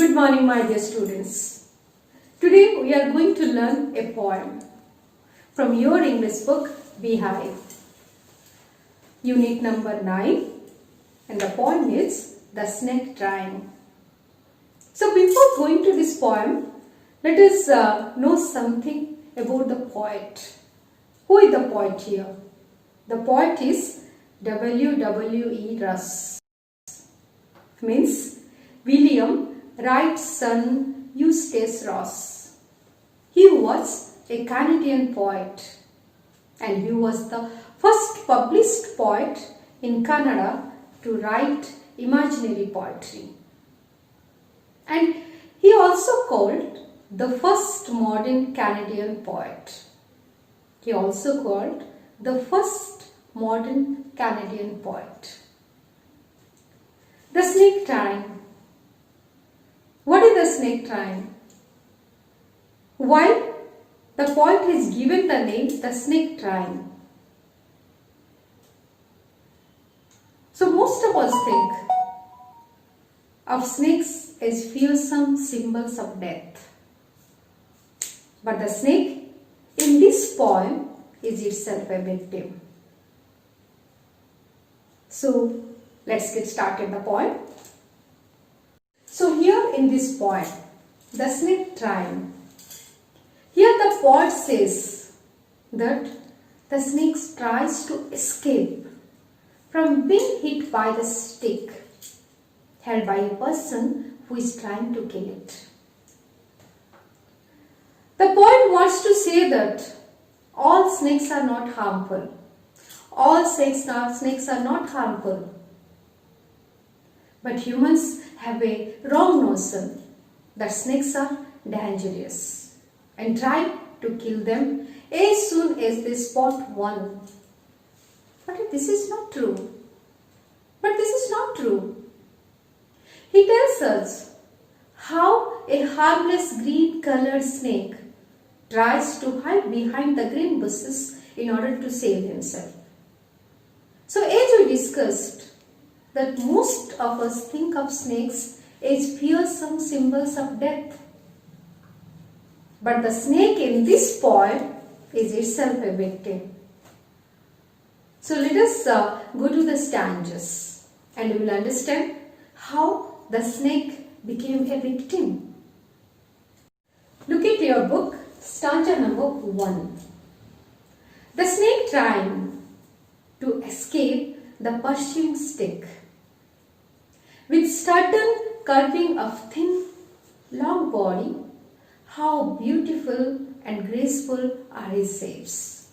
Good morning, my dear students. Today we are going to learn a poem from your English book, Beehive. Unit number 9, and the poem is The Snake Trying. So before going to this poem, let us know something about the poet. Who is the poet here? The poet is W. Russ. Means William Wright's son Eustace Ross. He was a Canadian poet and he was the first published poet in Canada to write imaginary poetry. And he also called the first modern Canadian poet. He also called the first modern Canadian poet. The snake trying. What is the snake trying? Why the poet has given the name the snake trying? So most of us think of snakes as fearsome symbols of death. But the snake in this poem is itself a victim. So let's get started the poem. So here in this poem, the snake trying. Here the poet says that the snake tries to escape from being hit by the stick held by a person who is trying to kill it. The poet wants to say that all snakes are not harmful. All snakes are not harmful. But humans have a wrong notion that snakes are dangerous and try to kill them as soon as they spot one. But this is not true. He tells us how a harmless green colored snake tries to hide behind the green bushes in order to save himself. So as we discussed, that most of us think of snakes as fearsome symbols of death. But the snake in this poem is itself a victim. So let us go to the stanzas and we will understand how the snake became a victim. Look at your book, stanza number 1. The snake trying to escape the pursuing stick. With certain curving of thin, long body, how beautiful and graceful are his shapes.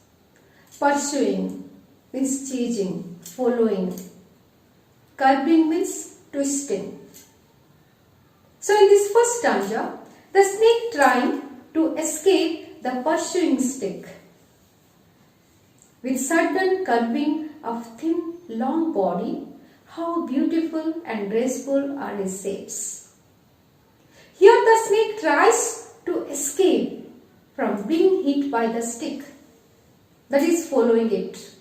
Pursuing means chasing, following. Curving means twisting. So in this first stanza, the snake trying to escape the pursuing stick. With certain curving of thin, long body, how beautiful and graceful are his shapes. Here the snake tries to escape from being hit by the stick that is following it.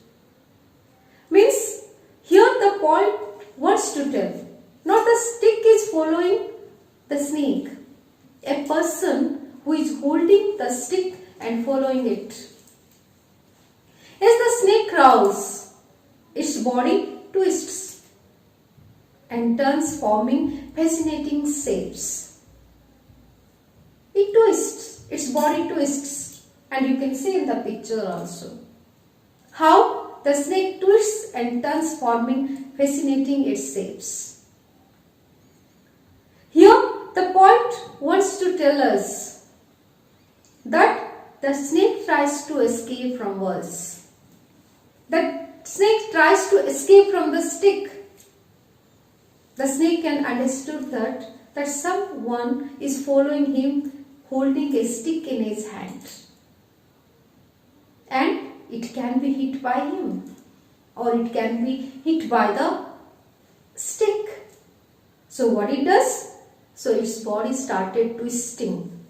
Means here the poet wants to tell, not the stick is following the snake, a person who is holding the stick and following it. As the snake crawls, its body twists and turns, forming fascinating shapes. It twists, its body twists, and you can see in the picture also how the snake twists and turns, forming fascinating its shapes. Here the poet wants to tell us that the snake tries to escape from walls. The snake tries to escape from the stick. The snake can understood that someone is following him holding a stick in his hand. And it can be hit by him or it can be hit by the stick. So what it does? So its body started twisting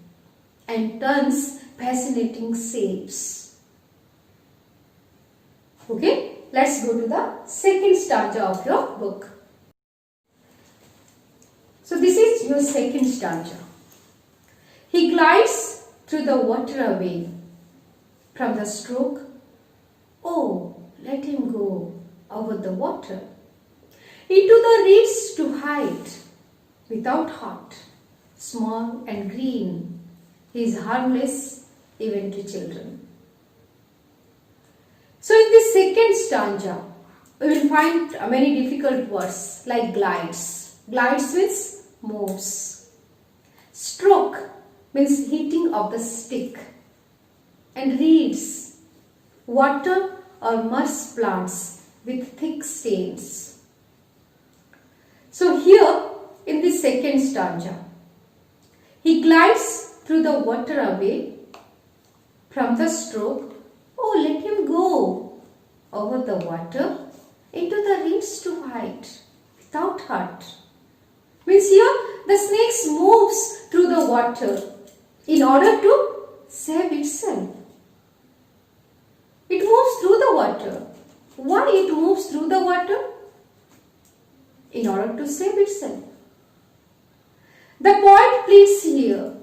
and turns fascinating shapes. Okay, let's go to the second stanza of your book. So this is your second stanza. He glides through the water away from the stroke. Oh, let him go over the water into the reeds to hide without heart, small and green. He is harmless even to children. So in the second stanza, we will find many difficult words like glides. Glides means moves. Stroke means hitting of the stick. And reeds, water or marsh plants with thick stems. So here in the second stanza, he glides through the water away from the stroke. Oh, let him go over the water into the reeds to hide without hurt. Means here the snake moves through the water in order to save itself. It moves through the water. Why it moves through the water? In order to save itself. The poet pleads here.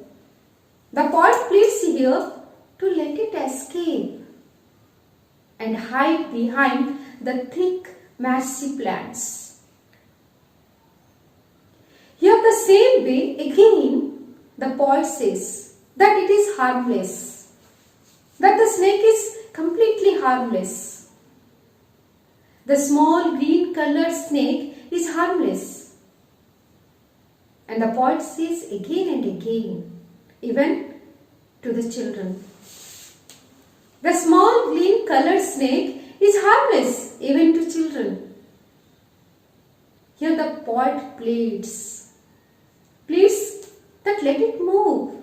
The poet pleads here to let it escape and hide behind the thick massy plants. Here the same way again the poet says that it is harmless, that the snake is completely harmless. The small green colored snake is harmless. And the poet says again and again, even to the children. The small green colored snake is harmless even to children. Here the poet pleads that let it move.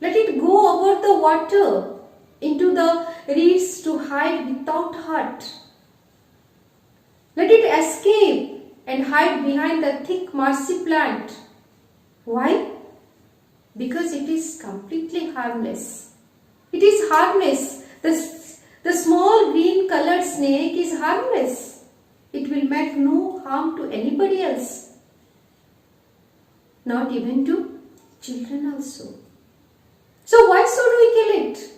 Let it go over the water into the reeds to hide without hurt. Let it escape and hide behind the thick marshy plant. Why? Because it is completely harmless. It is harmless. The small green colored snake is harmless. It will make no harm to anybody else. Not even to children also. So why should we kill it?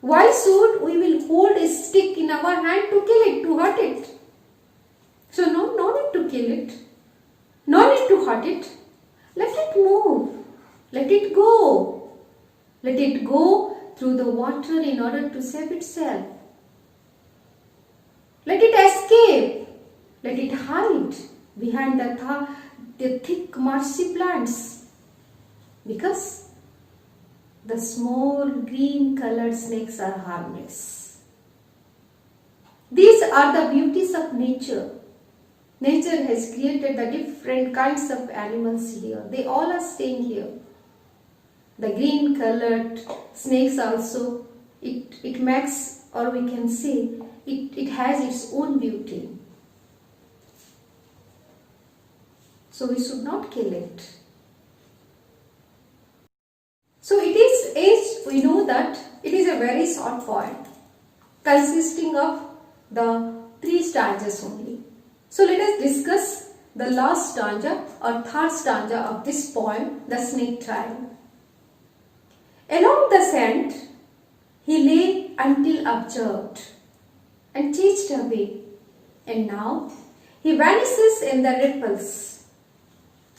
Why should we will hold a stick in our hand to kill it, to hurt it? So no need to kill it. No need to hurt it. Let it move. Let it go. Let it go through the water in order to save itself. Let it escape. Let it hide behind the thick marshy plants. Because the small green colored snakes are harmless. These are the beauties of nature. Nature has created the different kinds of animals here. They all are staying here. The green colored snakes also, it makes, or we can say, it has its own beauty. So we should not kill it. So it is, as we know that it is a very short poem consisting of the 3 stanzas only. So let us discuss the last stanza or third stanza of this poem, The Snake Trial. Along the sand he lay until observed and chased away, and now he vanishes in the ripples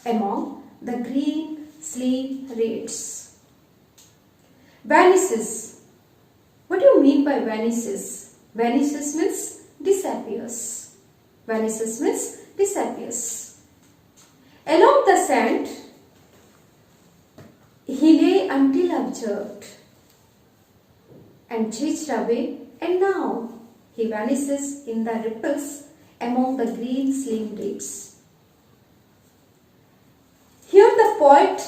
among the green sleeve reeds. Vanishes. What do you mean by vanishes? Vanishes means disappears. Vanishes means disappears. Along the sand he lay until observed and chased away, and now he vanishes in the ripples among the green slim reeds. Here the poet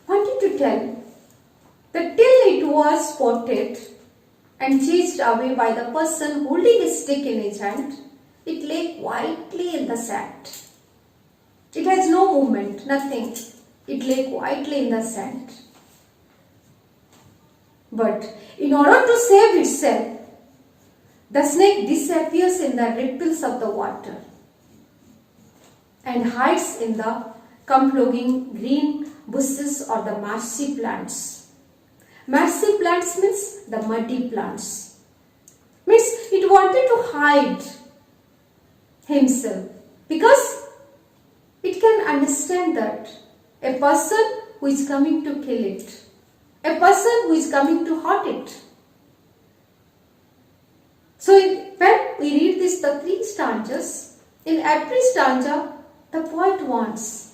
wanted to tell that till it was spotted and chased away by the person holding a stick in his hand, it lay quietly in the sand. It has no movement, nothing. It lay quietly in the sand. But in order to save itself, the snake disappears in the ripples of the water and hides in the come green bushes or the marshy plants. Marshy plants means the muddy plants. Means it wanted to hide himself because it can understand that a person who is coming to kill it, a person who is coming to hurt it. So when we read the 3 stanzas, in every stanza the poet wants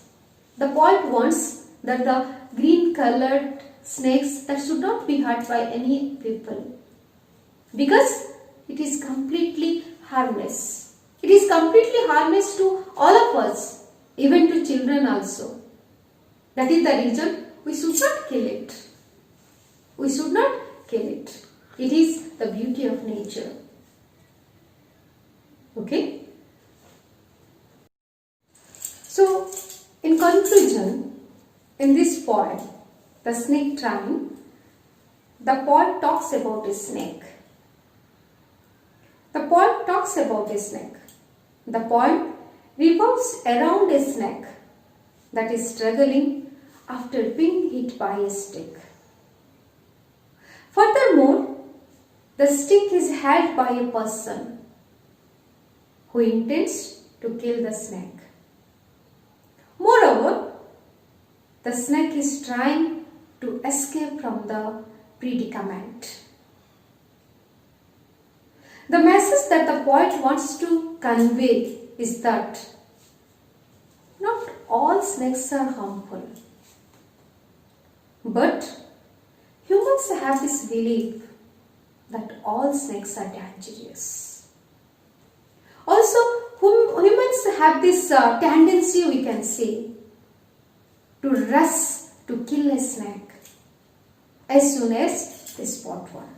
that the green colored snakes that should not be hurt by any people, because it is completely harmless. It is completely harmless to all of us, even to children also. That is the reason we should not kill it. We should not kill it. It is the beauty of nature. Okay? So, in conclusion, in this poem, The Snake Train, the poet talks about a snake. The poet talks about a snake. The poem revolves around a snake that is struggling after being hit by a stick. Furthermore, the stick is held by a person who intends to kill the snake. Moreover, the snake is trying to escape from the predicament. The message that the poet wants to convey is that not all snakes are harmful, but humans have this belief that all snakes are dangerous. Also, humans have this tendency, we can say, to rush to kill a snake as soon as they spot one.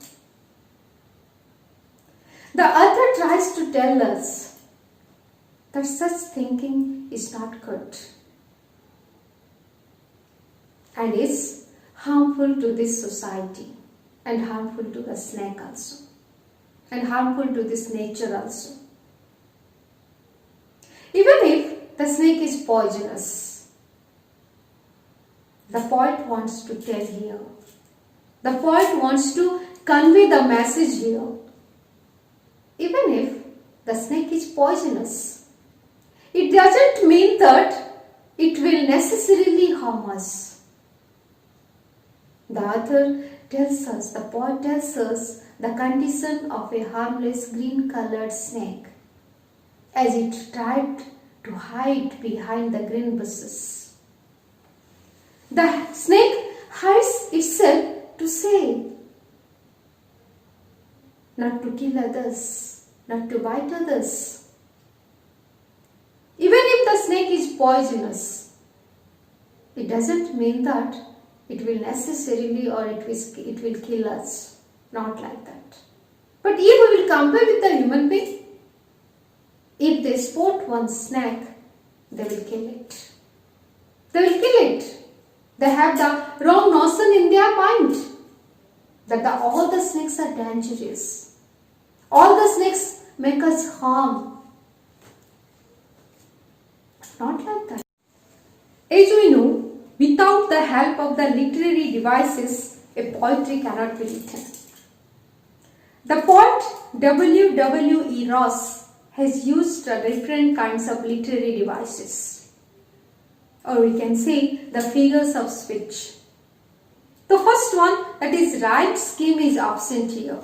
The author tries to tell us that such thinking is not good and is harmful to this society and harmful to the snake also and harmful to this nature also. Even if the snake is poisonous, the poet wants to tell here. The poet wants to convey the message here. Even if the snake is poisonous, it doesn't mean that it will necessarily harm us. The author tells us, the poet tells us the condition of a harmless green colored snake as it tried to hide behind the green bushes. The snake hides itself to save, not to kill others, not to bite others. Even if the snake is poisonous, it doesn't mean that it will necessarily or it will kill us. Not like that. But if we will compare with the human being, if they spot one snake, they will kill it. They will kill it. They have the wrong notion in their mind that all the snakes are dangerous. All the snakes make us harm. Not like that. As we know, without the help of the literary devices, a poetry cannot be written. The poet W. Ross has used different kinds of literary devices, or we can say the figures of speech. The first one, that is rhyme scheme, is absent here.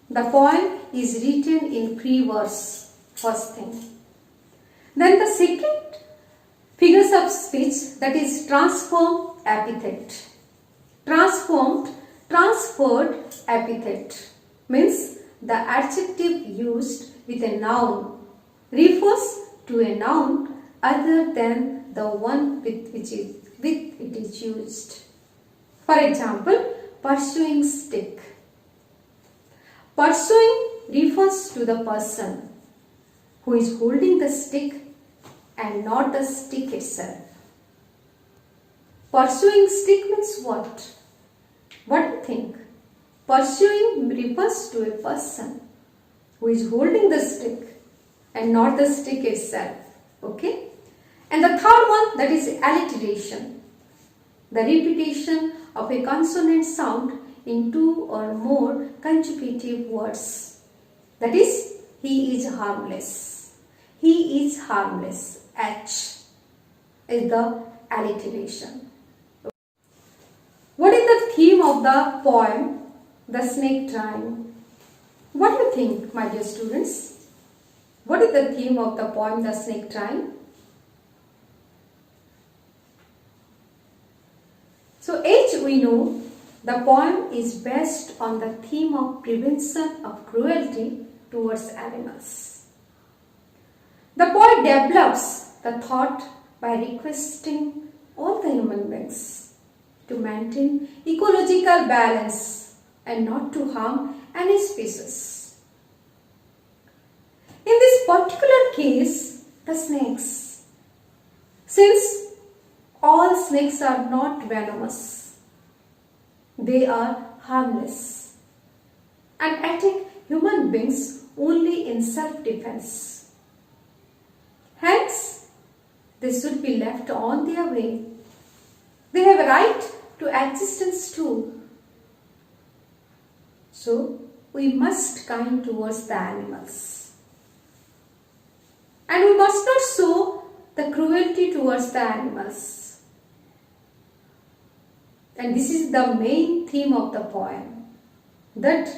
The poem is written in pre-verse, first thing. Then the second figures of speech, that is transformed epithet. Transferred epithet means the adjective used with a noun refers to a noun other than the one with it is used. For example, pursuing stick. Pursuing refers to the person who is holding the stick and not the stick itself. Pursuing stick means what? What do you think? Pursuing refers to a person who is holding the stick and not the stick itself. Okay? And the third one, that is alliteration. The repetition of a consonant sound in two or more consecutive words. That is, he is harmless. He is harmless. H is the alliteration. What is the theme of the poem, The Snake Trying? What do you think, my dear students? What is the theme of the poem, The Snake Trying? So, as we know, the poem is based on the theme of prevention of cruelty towards animals. The poet develops the thought by requesting all the human beings to maintain ecological balance and not to harm any species. In this particular case, the snakes. Since all snakes are not venomous, they are harmless and attack human beings only in self-defense. Hence, they should be left on their way. They have a right to existence too. So, we must kind towards the animals. And we must not show the cruelty towards the animals. And this is the main theme of the poem, that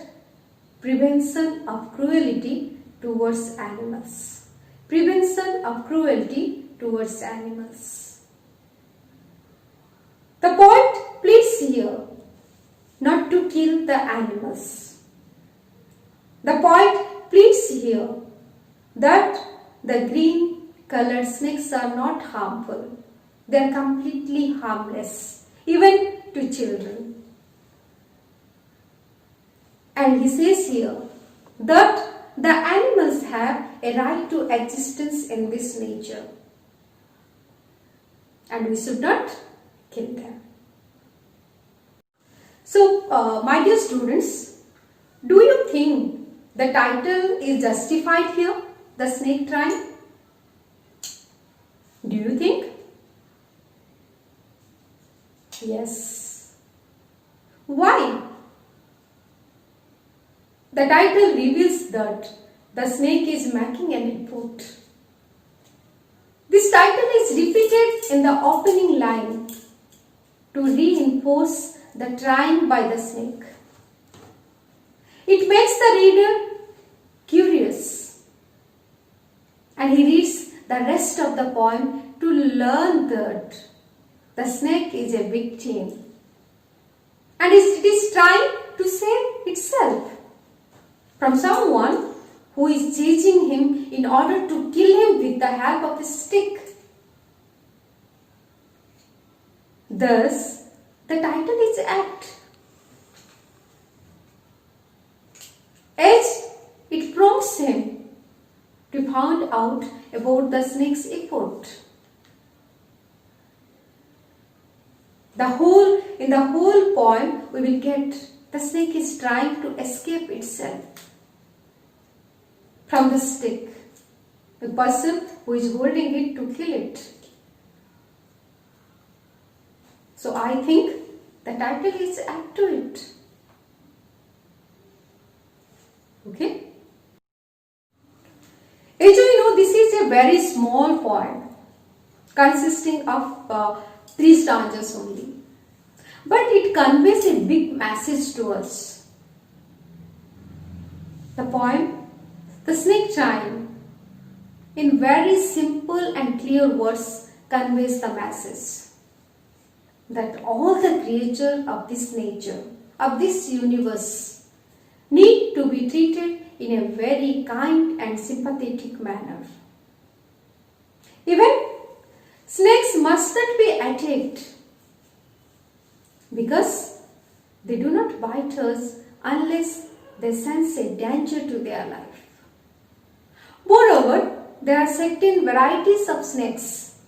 prevention of cruelty towards animals. Prevention of cruelty towards animals. The poet pleads here not to kill the animals. The poet pleads here that the green colored snakes are not harmful. They are completely harmless, even to children. And he says here that the animals have a right to existence in this nature. And we should not kill them. So, my dear students, do you think the title is justified here, The Snake Trying? Do you think? Yes. Why? The title reveals that the snake is making an input. This title is repeated in the opening line to reinforce the trying by the snake. It makes the reader curious, and he reads the rest of the poem to learn that the snake is a victim and it is trying to save itself from someone who is chasing him in order to kill him with the help of a stick. Thus, the title is apt, as it prompts him to find out about the snake's effort. In the whole poem, we will get the snake is trying to escape itself from the stick, the person who is holding it to kill it. So I think the title is apt to it. Okay? As you know, this is a very small poem consisting of 3 stanzas only. But it conveys a big message to us. The poem, The Snake Trying, in very simple and clear words conveys the message that all the creatures of this nature, of this universe, need to be treated in a very kind and sympathetic manner. Even snakes must not be attacked because they do not bite us unless they sense a danger to their life. Moreover, there are certain varieties of snakes.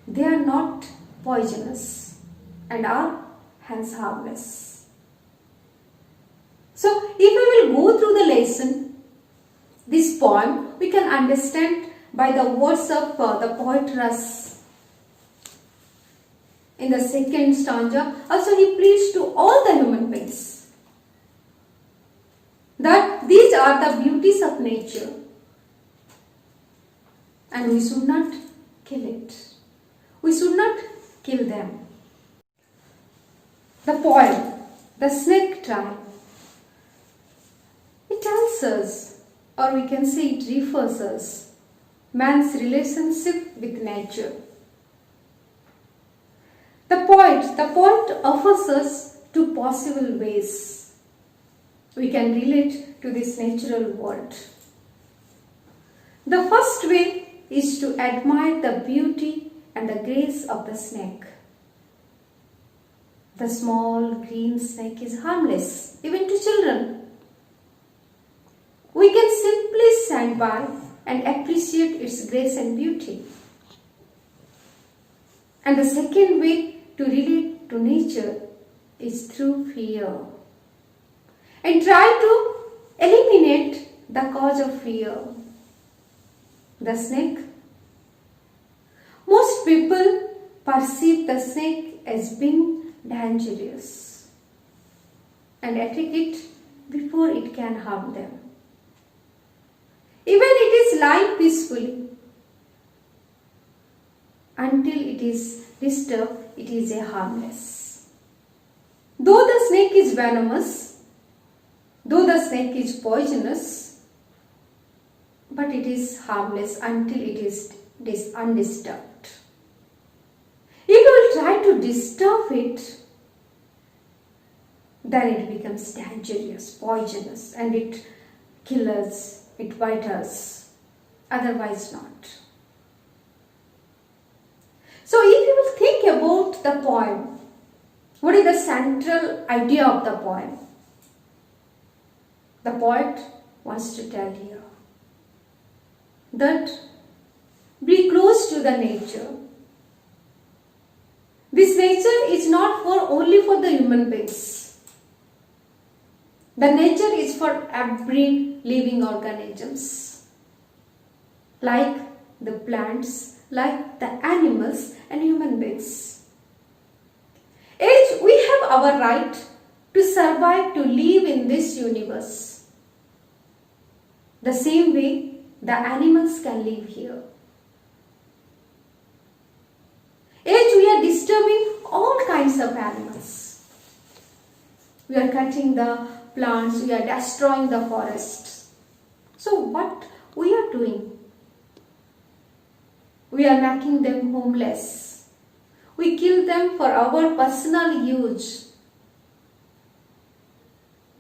They are not poisonous and are hence harmless. So, if we will go through the lesson, this poem, we can understand by the words of the poet Ras. In the second stanza, also he pleads to all the human beings that these are the beauties of nature and we should not kill it. We should not kill them. The poem, The Snake Tribe, it tells us, or we can say it refers us, man's relationship with nature. The poet offers us two possible ways we can relate to this natural world. The first way is to admire the beauty and the grace of the snake. The small green snake is harmless, even to children. We can simply stand by and appreciate its grace and beauty. And the second way to relate to nature is through fear. And try to eliminate the cause of fear. The snake. Most people perceive the snake as being dangerous and attack it before it can harm them. Even it is lying peacefully. Until it is disturbed, it is a harmless. Though the snake is venomous, though the snake is poisonous, but it is harmless until it is undisturbed. If you will try to disturb it, then it becomes dangerous, poisonous, and it kills us, it bites us, otherwise not. So if you will think about the poem, what is the central idea of the poem? The poet wants to tell you that be close to the nature. This nature is not only for the human beings. The nature is for every living organisms, like the plants, like the animals and human beings. As we have our right to survive, to live in this universe, the same way the animals can live here. As we are disturbing all kinds of animals, we are cutting the plants, we are destroying the forests. So what we are doing? We are making them homeless. We kill them for our personal use.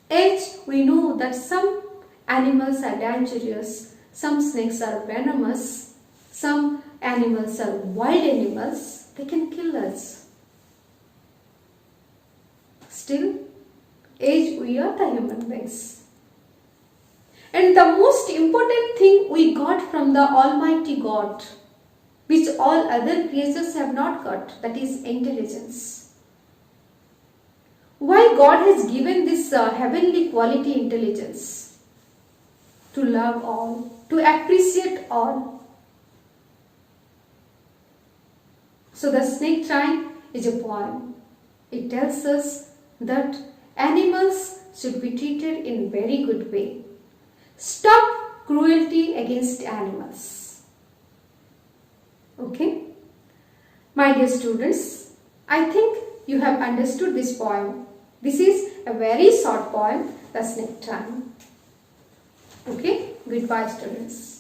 As we know that some animals are dangerous, some snakes are venomous, some animals are wild animals, they can kill us. Still, as we are the human beings. And the most important thing we got from the Almighty God, which all other creatures have not got, that is intelligence. Why God has given this heavenly quality intelligence? To love all, to appreciate all. So the snake tribe is a poem. It tells us that animals should be treated in very good way. Stop cruelty against animals. Okay? My dear students, I think you have understood this poem. This is a very short poem, The Snake Tribe. Okay? Goodbye, students.